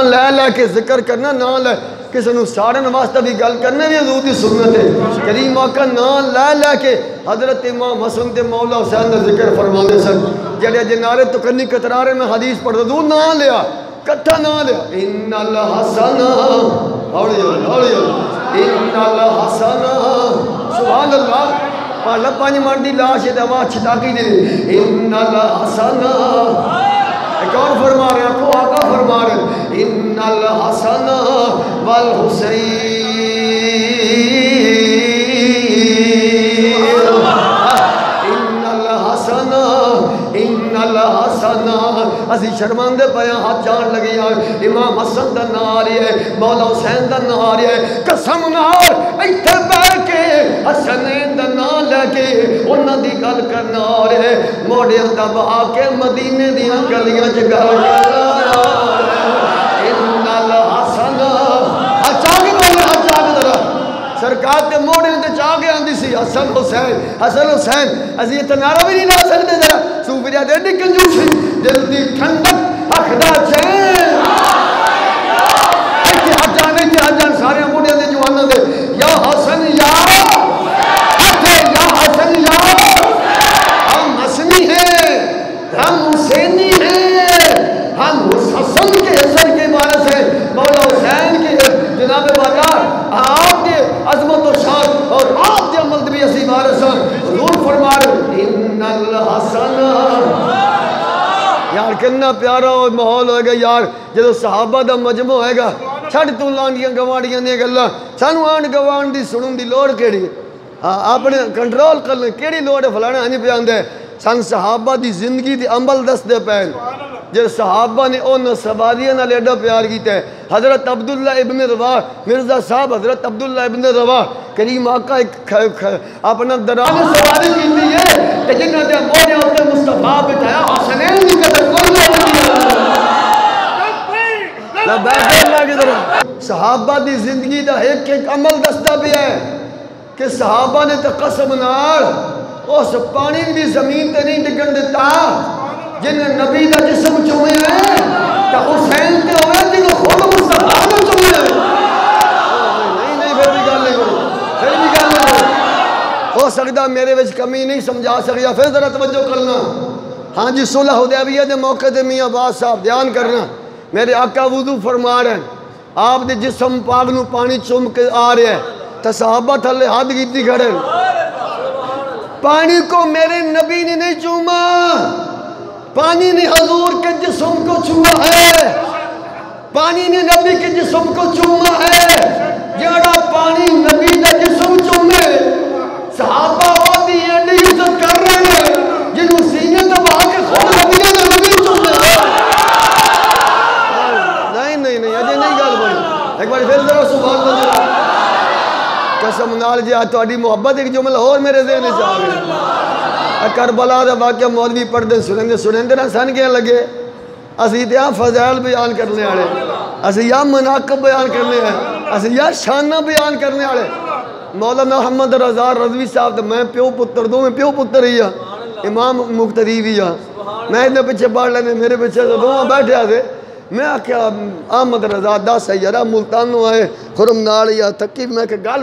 لے لے کے ذکر کرنا نہ لے کسی نے سارے واسطے بھی گل کرنے بھی حضور دی سنت ہے کریم آقا نہ لے لے کے حضرت امام حسن تے مولا حسین دا ذکر فرمانے سن جڑے جنارے تو کنی کترارے میں حدیث پڑھ دوں نہ لیا کٹھا نہ لیا ان الحسن ہوڑی ان الحسن سبحان اللہ پہلا پانچ مرد دی لاش ہے دوا چھتا کی دے ان الحسن ایک اور فرما رہے ہیں کو آقا فرما رہے ہیں ان الحسن والحسین ان الحسن اسی شرمندے پہ ہاتھ جان لگی آئے امام حسن دا ناری ہے مولا حسین دا ناری ہے قسم نار ایتھے بیٹھ کے حسنین دا نار لے کے انہاں دی گل کرنا ہے موڑیاں دا بہا کے مدینے دیاں گلیاں چ گل کرنا ان الحسن سرکار کے موڑے تے چاہ گیا آندی سی حسن حسین اسی یہ نعرہ بھی نہیں لا سکتے ذرا صوفیہ دے دی کنجوسی دل دی ٹھنڈک اکھ دا چین ایتھے حجان سارے موڑے دے جواناں دے یا حسن یا حسن یا ہم حسنی ہیں ہم حسینی ہیں ہم حسن کے حسن کے بارے سے مولا حسین کے جناب والا آپ کے عظمت و شان اور آپ کے عمل بھی اسی بارے سے حضور فرما رہے ان الحسن یار کتنا پیارا ماحول ہوئے گا یار جدو صحابہ دا مجمع ہوئے گا چھڑ تو لانڈیاں گوانڈیاں نے گلہ سانو آن گوان دی سنن دی لوڑ کیڑی اپنے کنٹرول کر لیں کیڑی لوڑ ہے فلانا ہنی پیان دے سان صحابہ دی زندگی دی عمل دست دے پہن جب صحابہ نے ان سبادیاں نہ لیڈا پیار کیتے ہیں حضرت عبداللہ ابن رواح مرزا صاحب حضرت عبداللہ ابن رواح کریم آقا اپنا دران سبادی کیتی ہے کہ جنہوں نے موڑے ہوتے مصطفیٰ بتایا حسنین کی قدر کر لیا صحابہ دی زندگی دا ایک عمل دستہ بھی ہے کہ صحابہ نے تو قسم نار اس پانی بھی زمین تے نہیں ڈگن دیتا جنہیں نبی دا جسم چوئے ہیں کہ حسین تے ہوئے جنہیں خود مصطفیٰ نے چوئے ہیں نہیں پھر بھی گل نہیں کرو ہو سکتا میرے وچ کمی نہیں سمجھا سکیا پھر ذرا توجہ کرنا ہاں جی صلح حدیبیہ دے موقع دے میاں باز صاحب دھیان کرنا میرے آقا وضو فرما رہے ہیں آپ دے جسم پاک نو پانی چوم کے آ رہے ہیں تو صحابہ تھلے ہاتھ گیتی کھڑے پانی کو میرے نبی نے نہیں چوما پانی نے حضور کے جسم کو چوما ہے پانی نے نبی کے جسم کو چوما ہے جڑا پانی نبی کا جسم چومے صحابہ ہوتی ہے نہیں عزت کر رہے ہیں جنہوں سینے دبا کے خود نبی نے نبی چومے نہیں اجے نہیں گل بڑی ایک بار پھر ذرا سبحان اللہ قسم نال جی آج تہاڈی محبت ایک جملہ اور میرے ذہن وچ آ گئی کربلا دا واقعہ مولوی پڑھدے سنندے نہ سن کے لگے اسی تے فضائل بیان کرنے والے اسی یا مناقب بیان کرنے ہیں اسی یا شانہ بیان کرنے والے مولانا محمد رضا رضوی صاحب تے میں پیو پتر دو میں پیو پتر ہی ہاں امام مقتدی بھی ہاں میں اتنے پیچھے پڑھ لینے میرے پیچھے تو دونوں بیٹھے آتے میں آکھیا احمد رضا 10 سیارہ ملتانوں آئے خرم نال یا تقیب میں کہ گل